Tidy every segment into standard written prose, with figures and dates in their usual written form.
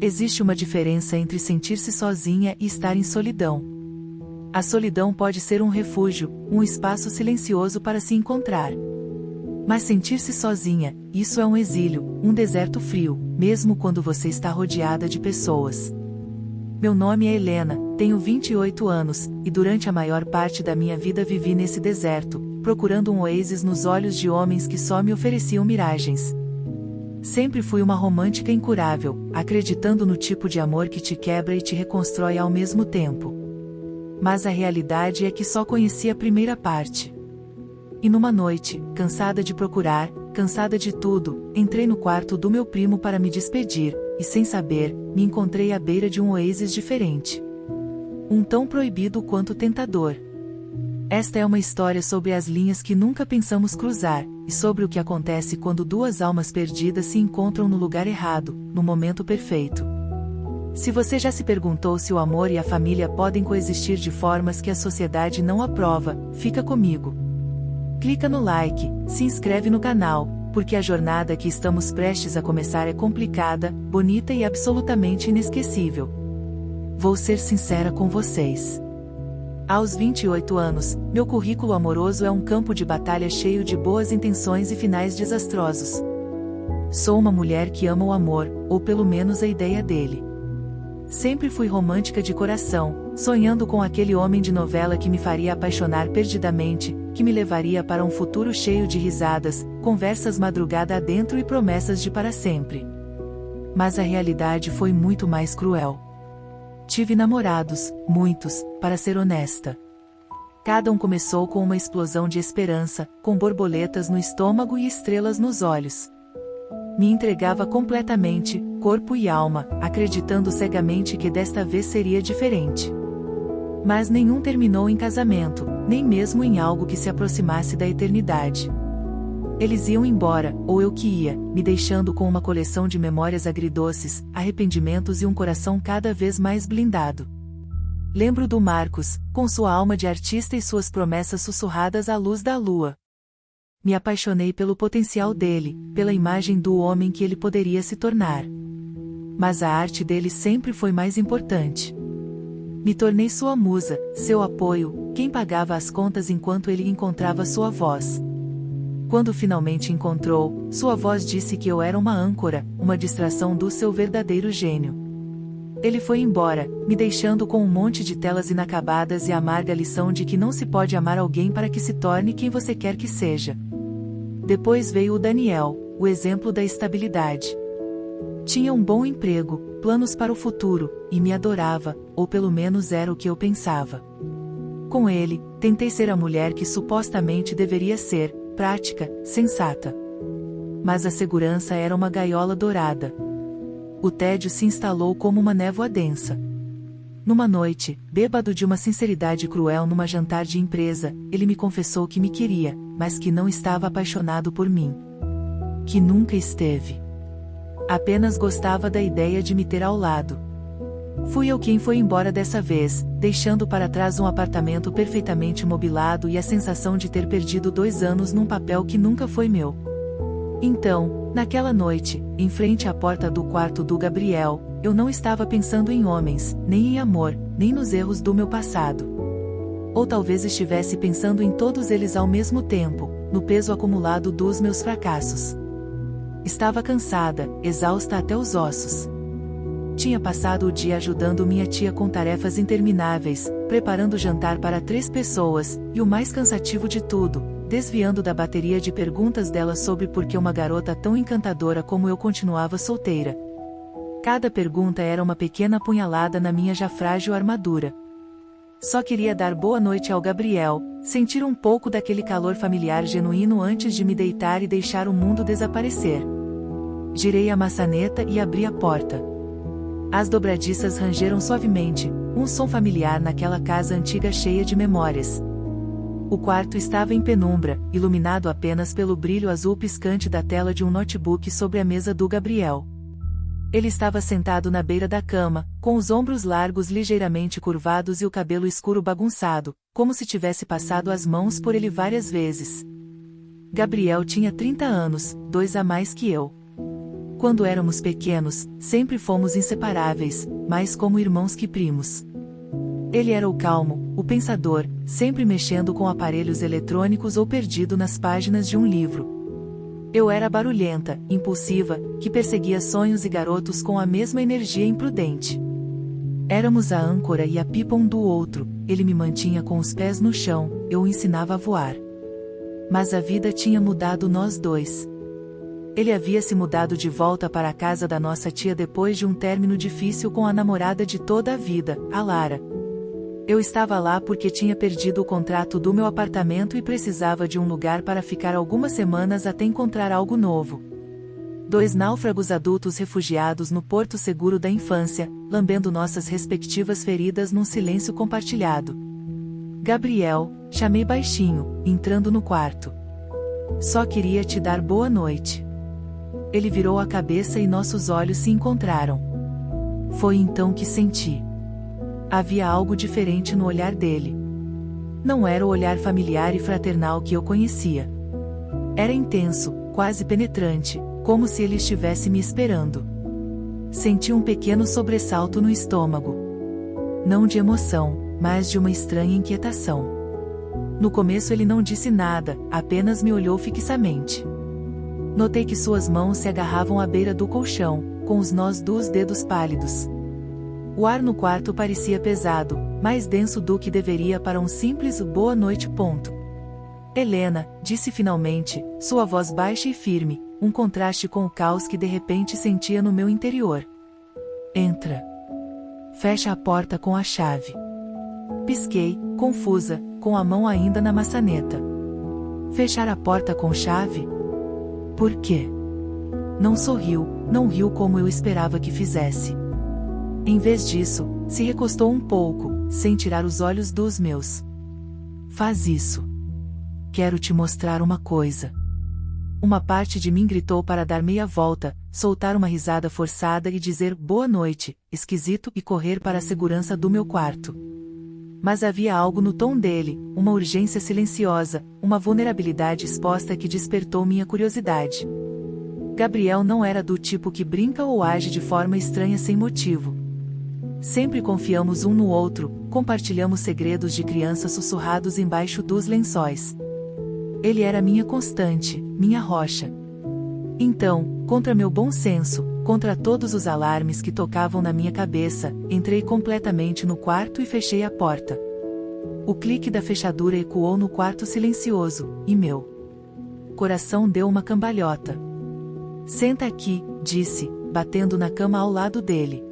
Existe uma diferença entre sentir-se sozinha e estar em solidão. A solidão pode ser um refúgio, um espaço silencioso para se encontrar. Mas sentir-se sozinha, isso é um exílio, um deserto frio, mesmo quando você está rodeada de pessoas. Meu nome é Helena, tenho 28 anos, e durante a maior parte da minha vida vivi nesse deserto, procurando um oásis nos olhos de homens que só me ofereciam miragens. Sempre fui uma romântica incurável, acreditando no tipo de amor que te quebra e te reconstrói ao mesmo tempo. Mas a realidade é que só conheci a primeira parte. E numa noite, cansada de procurar, cansada de tudo, entrei no quarto do meu primo para me despedir, e sem saber, me encontrei à beira de um oásis diferente. Um tão proibido quanto tentador. Esta é uma história sobre as linhas que nunca pensamos cruzar, e sobre o que acontece quando duas almas perdidas se encontram no lugar errado, no momento perfeito. Se você já se perguntou se o amor e a família podem coexistir de formas que a sociedade não aprova, fica comigo. Clica no like, se inscreve no canal, porque a jornada que estamos prestes a começar é complicada, bonita e absolutamente inesquecível. Vou ser sincera com vocês. Aos 28 anos, meu currículo amoroso é um campo de batalha cheio de boas intenções e finais desastrosos. Sou uma mulher que ama o amor, ou pelo menos a ideia dele. Sempre fui romântica de coração, sonhando com aquele homem de novela que me faria apaixonar perdidamente, que me levaria para um futuro cheio de risadas, conversas madrugada adentro e promessas de para sempre. Mas a realidade foi muito mais cruel. Tive namorados, muitos, para ser honesta. Cada um começou com uma explosão de esperança, com borboletas no estômago e estrelas nos olhos. Me entregava completamente, corpo e alma, acreditando cegamente que desta vez seria diferente. Mas nenhum terminou em casamento, nem mesmo em algo que se aproximasse da eternidade. Eles iam embora, ou eu que ia, me deixando com uma coleção de memórias agridoces, arrependimentos e um coração cada vez mais blindado. Lembro do Marcos, com sua alma de artista e suas promessas sussurradas à luz da lua. Me apaixonei pelo potencial dele, pela imagem do homem que ele poderia se tornar. Mas a arte dele sempre foi mais importante. Me tornei sua musa, seu apoio, quem pagava as contas enquanto ele encontrava sua voz. Quando finalmente encontrou, sua voz disse que eu era uma âncora, uma distração do seu verdadeiro gênio. Ele foi embora, me deixando com um monte de telas inacabadas e a amarga lição de que não se pode amar alguém para que se torne quem você quer que seja. Depois veio o Daniel, o exemplo da estabilidade. Tinha um bom emprego, planos para o futuro, e me adorava, ou pelo menos era o que eu pensava. Com ele, tentei ser a mulher que supostamente deveria ser, prática, sensata. Mas a segurança era uma gaiola dourada. O tédio se instalou como uma névoa densa. Numa noite, bêbado de uma sinceridade cruel numa jantar de empresa, ele me confessou que me queria, mas que não estava apaixonado por mim. Que nunca esteve. Apenas gostava da ideia de me ter ao lado. Fui eu quem foi embora dessa vez, deixando para trás um apartamento perfeitamente mobilado e a sensação de ter perdido 2 anos num papel que nunca foi meu. Então, naquela noite, em frente à porta do quarto do Gabriel, eu não estava pensando em homens, nem em amor, nem nos erros do meu passado. Ou talvez estivesse pensando em todos eles ao mesmo tempo, no peso acumulado dos meus fracassos. Estava cansada, exausta até os ossos. Tinha passado o dia ajudando minha tia com tarefas intermináveis, preparando jantar para 3 pessoas, e o mais cansativo de tudo, desviando da bateria de perguntas dela sobre por que uma garota tão encantadora como eu continuava solteira. Cada pergunta era uma pequena apunhalada na minha já frágil armadura. Só queria dar boa noite ao Gabriel, sentir um pouco daquele calor familiar genuíno antes de me deitar e deixar o mundo desaparecer. Girei a maçaneta e abri a porta. As dobradiças rangeram suavemente, um som familiar naquela casa antiga cheia de memórias. O quarto estava em penumbra, iluminado apenas pelo brilho azul piscante da tela de um notebook sobre a mesa do Gabriel. Ele estava sentado na beira da cama, com os ombros largos ligeiramente curvados e o cabelo escuro bagunçado, como se tivesse passado as mãos por ele várias vezes. Gabriel tinha 30 anos, 2 a mais que eu. Quando éramos pequenos, sempre fomos inseparáveis, mais como irmãos que primos. Ele era o calmo, o pensador, sempre mexendo com aparelhos eletrônicos ou perdido nas páginas de um livro. Eu era barulhenta, impulsiva, que perseguia sonhos e garotos com a mesma energia imprudente. Éramos a âncora e a pipa um do outro, ele me mantinha com os pés no chão, eu o ensinava a voar. Mas a vida tinha mudado nós dois. Ele havia se mudado de volta para a casa da nossa tia depois de um término difícil com a namorada de toda a vida, a Lara. Eu estava lá porque tinha perdido o contrato do meu apartamento e precisava de um lugar para ficar algumas semanas até encontrar algo novo. 2 náufragos adultos refugiados no porto seguro da infância, lambendo nossas respectivas feridas num silêncio compartilhado. Gabriel, chamei baixinho, entrando no quarto. Só queria te dar boa noite. Ele virou a cabeça e nossos olhos se encontraram. Foi então que senti. Havia algo diferente no olhar dele. Não era o olhar familiar e fraternal que eu conhecia. Era intenso, quase penetrante, como se ele estivesse me esperando. Senti um pequeno sobressalto no estômago. Não de emoção, mas de uma estranha inquietação. No começo ele não disse nada, apenas me olhou fixamente. Notei que suas mãos se agarravam à beira do colchão, com os nós dos dedos pálidos. O ar no quarto parecia pesado, mais denso do que deveria para um simples boa noite. Helena, disse finalmente, sua voz baixa e firme, um contraste com o caos que de repente sentia no meu interior. Entra. Fecha a porta com a chave. Pisquei, confusa, com a mão ainda na maçaneta. Fechar a porta com chave? Por quê? Não sorriu, não riu como eu esperava que fizesse. Em vez disso, se recostou um pouco, sem tirar os olhos dos meus. Faz isso. Quero te mostrar uma coisa. Uma parte de mim gritou para dar meia volta, soltar uma risada forçada e dizer boa noite, esquisito e correr para a segurança do meu quarto. Mas havia algo no tom dele, uma urgência silenciosa, uma vulnerabilidade exposta que despertou minha curiosidade. Gabriel não era do tipo que brinca ou age de forma estranha sem motivo. Sempre confiamos um no outro, compartilhamos segredos de criança sussurrados embaixo dos lençóis. Ele era minha constante, minha rocha. Então, contra meu bom senso, contra todos os alarmes que tocavam na minha cabeça, entrei completamente no quarto e fechei a porta. O clique da fechadura ecoou no quarto silencioso, e meu coração deu uma cambalhota. Senta aqui, disse, batendo na cama ao lado dele.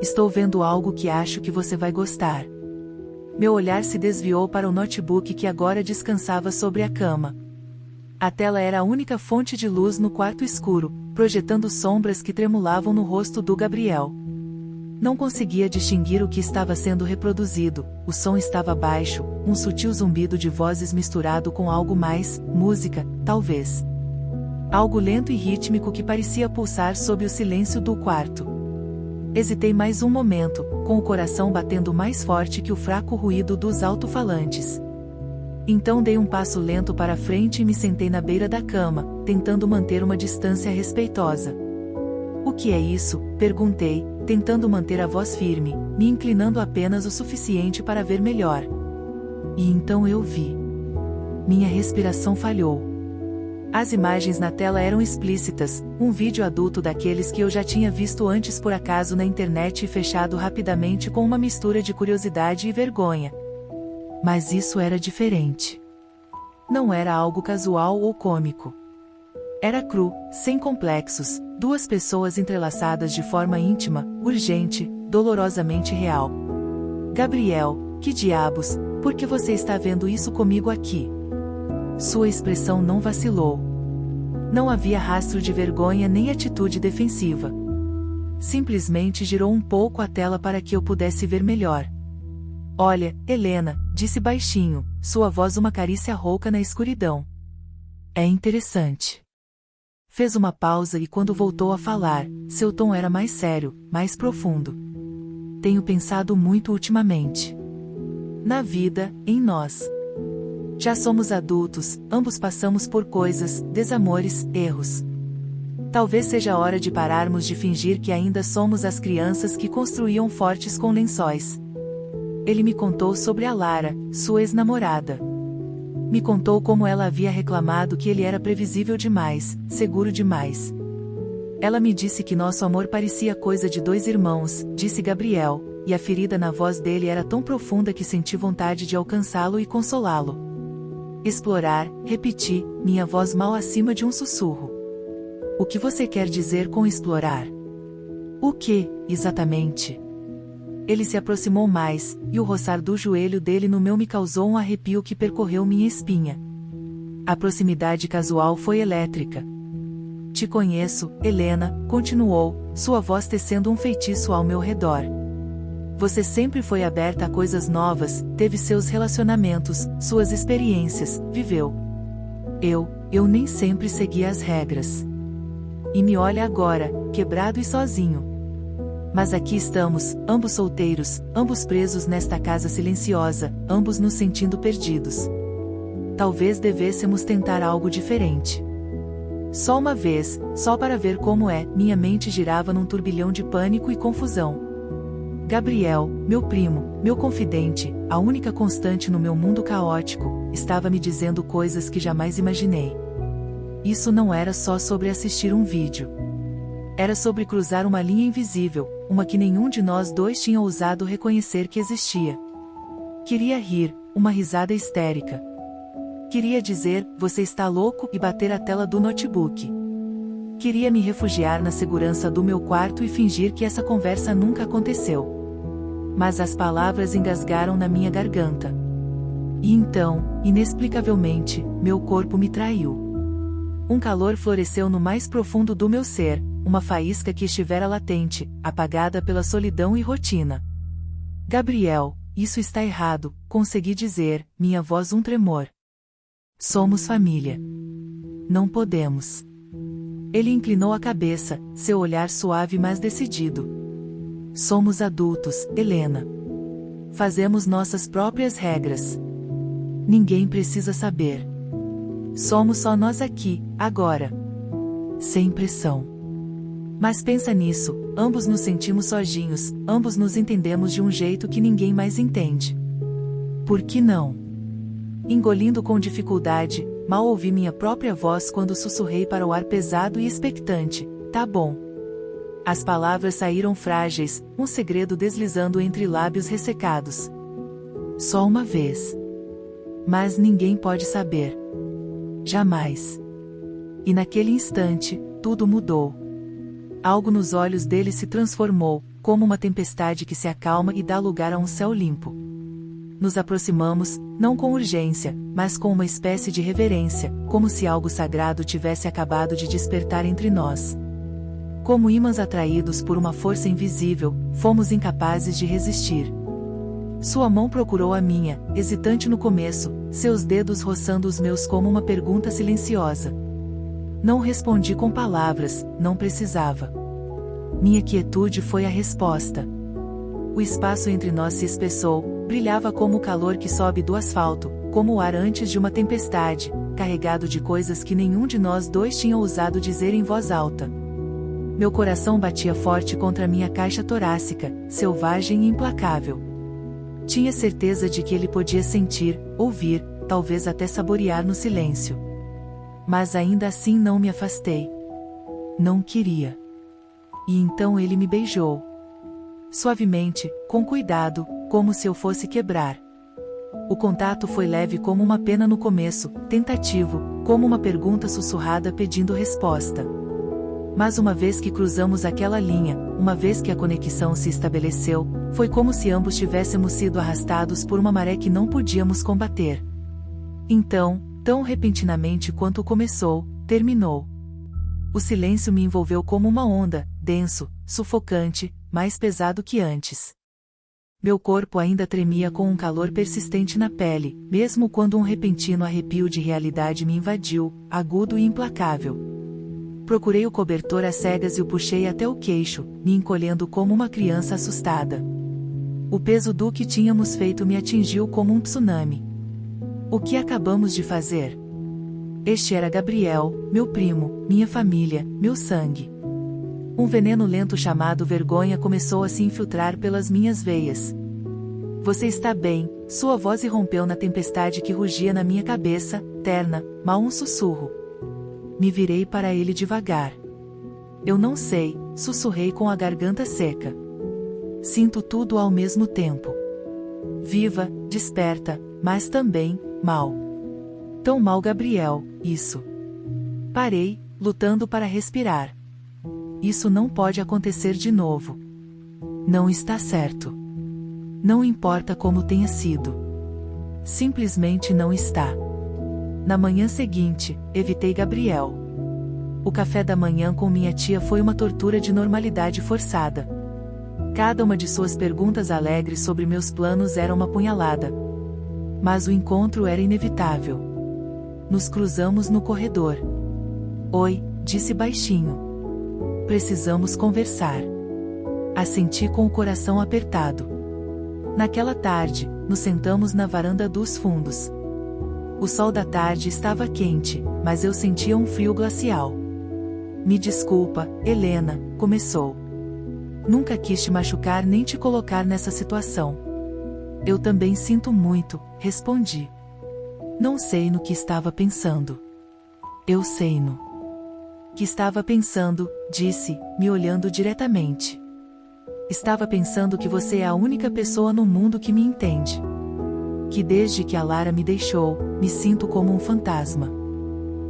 Estou vendo algo que acho que você vai gostar. Meu olhar se desviou para o notebook que agora descansava sobre a cama. A tela era a única fonte de luz no quarto escuro, projetando sombras que tremulavam no rosto do Gabriel. Não conseguia distinguir o que estava sendo reproduzido, o som estava baixo, um sutil zumbido de vozes misturado com algo mais, música, talvez. Algo lento e rítmico que parecia pulsar sob o silêncio do quarto. Hesitei mais um momento, com o coração batendo mais forte que o fraco ruído dos alto-falantes. Então dei um passo lento para frente e me sentei na beira da cama, tentando manter uma distância respeitosa. O que é isso? Perguntei, tentando manter a voz firme, me inclinando apenas o suficiente para ver melhor. E então eu vi. Minha respiração falhou. As imagens na tela eram explícitas, um vídeo adulto daqueles que eu já tinha visto antes por acaso na internet e fechado rapidamente com uma mistura de curiosidade e vergonha. Mas isso era diferente. Não era algo casual ou cômico. Era cru, sem complexos, 2 pessoas entrelaçadas de forma íntima, urgente, dolorosamente real. Gabriel, que diabos, por que você está vendo isso comigo aqui? Sua expressão não vacilou. Não havia rastro de vergonha nem atitude defensiva. Simplesmente girou um pouco a tela para que eu pudesse ver melhor. Olha, Helena, disse baixinho, sua voz uma carícia rouca na escuridão. É interessante. Fez uma pausa e quando voltou a falar, seu tom era mais sério, mais profundo. Tenho pensado muito ultimamente. Na vida, em nós. Já somos adultos, ambos passamos por coisas, desamores, erros. Talvez seja a hora de pararmos de fingir que ainda somos as crianças que construíam fortes com lençóis. Ele me contou sobre a Lara, sua ex-namorada. Me contou como ela havia reclamado que ele era previsível demais, seguro demais. Ela me disse que nosso amor parecia coisa de dois irmãos, disse Gabriel, e a ferida na voz dele era tão profunda que senti vontade de alcançá-lo e consolá-lo. Explorar, repeti, minha voz mal acima de um sussurro. O que você quer dizer com explorar? O que, exatamente? Ele se aproximou mais, e o roçar do joelho dele no meu me causou um arrepio que percorreu minha espinha. A proximidade casual foi elétrica. Te conheço, Helena, continuou, sua voz tecendo um feitiço ao meu redor. Você sempre foi aberta a coisas novas, teve seus relacionamentos, suas experiências, viveu. Eu nem sempre segui as regras. E me olha agora, quebrado e sozinho. Mas aqui estamos, ambos solteiros, ambos presos nesta casa silenciosa, ambos nos sentindo perdidos. Talvez devêssemos tentar algo diferente. Só uma vez, só para ver como é, minha mente girava num turbilhão de pânico e confusão. Gabriel, meu primo, meu confidente, a única constante no meu mundo caótico, estava me dizendo coisas que jamais imaginei. Isso não era só sobre assistir um vídeo. Era sobre cruzar uma linha invisível, uma que nenhum de nós dois tinha ousado reconhecer que existia. Queria rir, uma risada histérica. Queria dizer, você está louco, e bater a tela do notebook. Queria me refugiar na segurança do meu quarto e fingir que essa conversa nunca aconteceu. Mas as palavras engasgaram na minha garganta. E então, inexplicavelmente, meu corpo me traiu. Um calor floresceu no mais profundo do meu ser, uma faísca que estivera latente, apagada pela solidão e rotina. Gabriel, isso está errado, consegui dizer, minha voz um tremor. Somos família. Não podemos. Ele inclinou a cabeça, seu olhar suave mas decidido. Somos adultos, Helena. Fazemos nossas próprias regras. Ninguém precisa saber. Somos só nós aqui, agora. Sem pressão. Mas pensa nisso, ambos nos sentimos sozinhos, ambos nos entendemos de um jeito que ninguém mais entende. Por que não? Engolindo com dificuldade, mal ouvi minha própria voz quando sussurrei para o ar pesado e expectante, tá bom. As palavras saíram frágeis, um segredo deslizando entre lábios ressecados. Só uma vez. Mas ninguém pode saber. Jamais. E naquele instante, tudo mudou. Algo nos olhos dele se transformou, como uma tempestade que se acalma e dá lugar a um céu limpo. Nos aproximamos, não com urgência, mas com uma espécie de reverência, como se algo sagrado tivesse acabado de despertar entre nós. Como ímãs atraídos por uma força invisível, fomos incapazes de resistir. Sua mão procurou a minha, hesitante no começo, seus dedos roçando os meus como uma pergunta silenciosa. Não respondi com palavras, não precisava. Minha quietude foi a resposta. O espaço entre nós se espessou, brilhava como o calor que sobe do asfalto, como o ar antes de uma tempestade, carregado de coisas que nenhum de nós dois tinha ousado dizer em voz alta. Meu coração batia forte contra minha caixa torácica, selvagem e implacável. Tinha certeza de que ele podia sentir, ouvir, talvez até saborear no silêncio. Mas ainda assim não me afastei. Não queria. E então ele me beijou. Suavemente, com cuidado, como se eu fosse quebrar. O contato foi leve como uma pena no começo, tentativo, como uma pergunta sussurrada pedindo resposta. Mas uma vez que cruzamos aquela linha, uma vez que a conexão se estabeleceu, foi como se ambos tivéssemos sido arrastados por uma maré que não podíamos combater. Então, tão repentinamente quanto começou, terminou. O silêncio me envolveu como uma onda, denso, sufocante, mais pesado que antes. Meu corpo ainda tremia com um calor persistente na pele, mesmo quando um repentino arrepio de realidade me invadiu, agudo e implacável. Procurei o cobertor às cegas e o puxei até o queixo, me encolhendo como uma criança assustada. O peso do que tínhamos feito me atingiu como um tsunami. O que acabamos de fazer? Este era Gabriel, meu primo, minha família, meu sangue. Um veneno lento chamado vergonha começou a se infiltrar pelas minhas veias. Você está bem? Sua voz irrompeu na tempestade que rugia na minha cabeça, terna, mal um sussurro. Me virei para ele devagar. Eu não sei, sussurrei com a garganta seca. Sinto tudo ao mesmo tempo. Viva, desperta, mas também, mal. Tão mal, Gabriel, isso. Parei, lutando para respirar. Isso não pode acontecer de novo. Não está certo. Não importa como tenha sido. Simplesmente não está. Na manhã seguinte, evitei Gabriel. O café da manhã com minha tia foi uma tortura de normalidade forçada. Cada uma de suas perguntas alegres sobre meus planos era uma punhalada. Mas o encontro era inevitável. Nos cruzamos no corredor. Oi, disse baixinho. Precisamos conversar. Assenti com o coração apertado. Naquela tarde, nos sentamos na varanda dos fundos. O sol da tarde estava quente, mas eu sentia um frio glacial. Me desculpa, Helena, começou. Nunca quis te machucar nem te colocar nessa situação. Eu também sinto muito, respondi. Não sei no que estava pensando. Eu sei no que estava pensando, disse, me olhando diretamente. Estava pensando que você é a única pessoa no mundo que me entende. Que desde que a Lara me deixou, me sinto como um fantasma.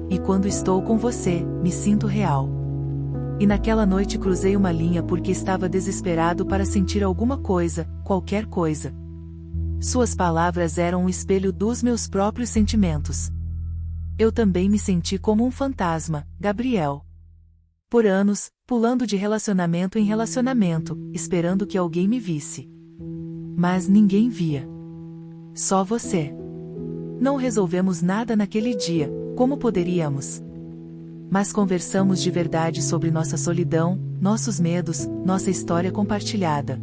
E quando estou com você, me sinto real. E naquela noite cruzei uma linha porque estava desesperado para sentir alguma coisa, qualquer coisa. Suas palavras eram um espelho dos meus próprios sentimentos. Eu também me senti como um fantasma, Gabriel. Por anos, pulando de relacionamento em relacionamento, esperando que alguém me visse. Mas ninguém via. Só você. Não resolvemos nada naquele dia, como poderíamos? Mas conversamos de verdade sobre nossa solidão, nossos medos, nossa história compartilhada.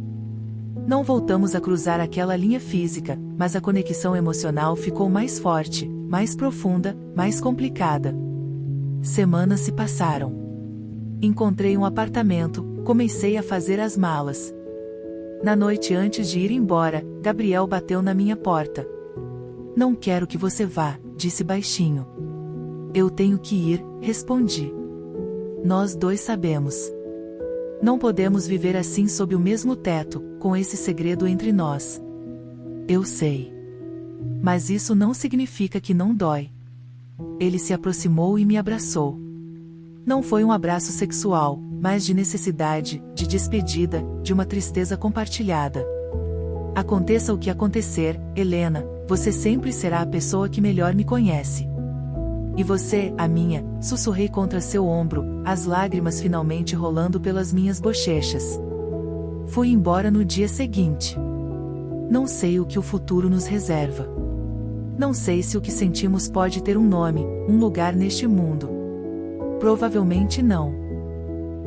Não voltamos a cruzar aquela linha física, mas a conexão emocional ficou mais forte, mais profunda, mais complicada. Semanas se passaram. Encontrei um apartamento, comecei a fazer as malas. Na noite antes de ir embora, Gabriel bateu na minha porta. Não quero que você vá, disse baixinho. Eu tenho que ir, respondi. Nós dois sabemos. Não podemos viver assim sob o mesmo teto, com esse segredo entre nós. Eu sei. Mas isso não significa que não dói. Ele se aproximou e me abraçou. Não foi um abraço sexual, mas de necessidade, de despedida, de uma tristeza compartilhada. Aconteça o que acontecer, Helena, você sempre será a pessoa que melhor me conhece. E você, a minha, sussurrei contra seu ombro, as lágrimas finalmente rolando pelas minhas bochechas. Fui embora no dia seguinte. Não sei o que o futuro nos reserva. Não sei se o que sentimos pode ter um nome, um lugar neste mundo. Provavelmente não.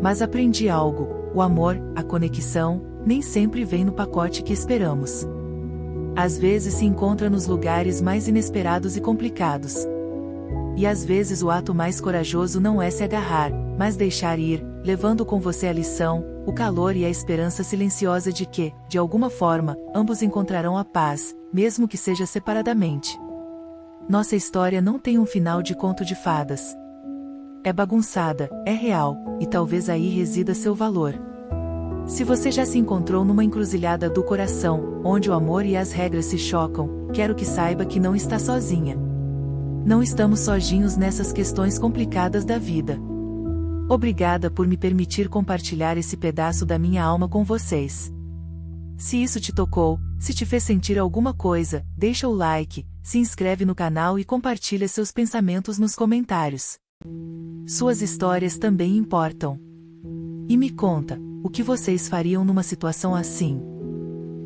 Mas aprendi algo: o amor, a conexão, nem sempre vem no pacote que esperamos. Às vezes se encontra nos lugares mais inesperados e complicados. E às vezes o ato mais corajoso não é se agarrar, mas deixar ir, levando com você a lição, o calor e a esperança silenciosa de que, de alguma forma, ambos encontrarão a paz, mesmo que seja separadamente. Nossa história não tem um final de conto de fadas. É bagunçada, é real, e talvez aí resida seu valor. Se você já se encontrou numa encruzilhada do coração, onde o amor e as regras se chocam, quero que saiba que não está sozinha. Não estamos sozinhos nessas questões complicadas da vida. Obrigada por me permitir compartilhar esse pedaço da minha alma com vocês. Se isso te tocou, se te fez sentir alguma coisa, deixa o like, se inscreve no canal e compartilha seus pensamentos nos comentários. Suas histórias também importam. E me conta, o que vocês fariam numa situação assim?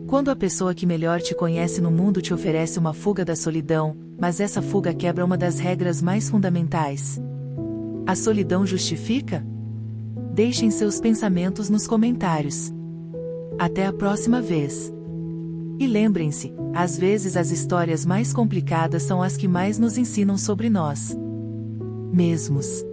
Quando a pessoa que melhor te conhece no mundo te oferece uma fuga da solidão, mas essa fuga quebra uma das regras mais fundamentais. A solidão justifica? Deixem seus pensamentos nos comentários. Até a próxima vez. E lembrem-se, às vezes as histórias mais complicadas são as que mais nos ensinam sobre nós. mesmos.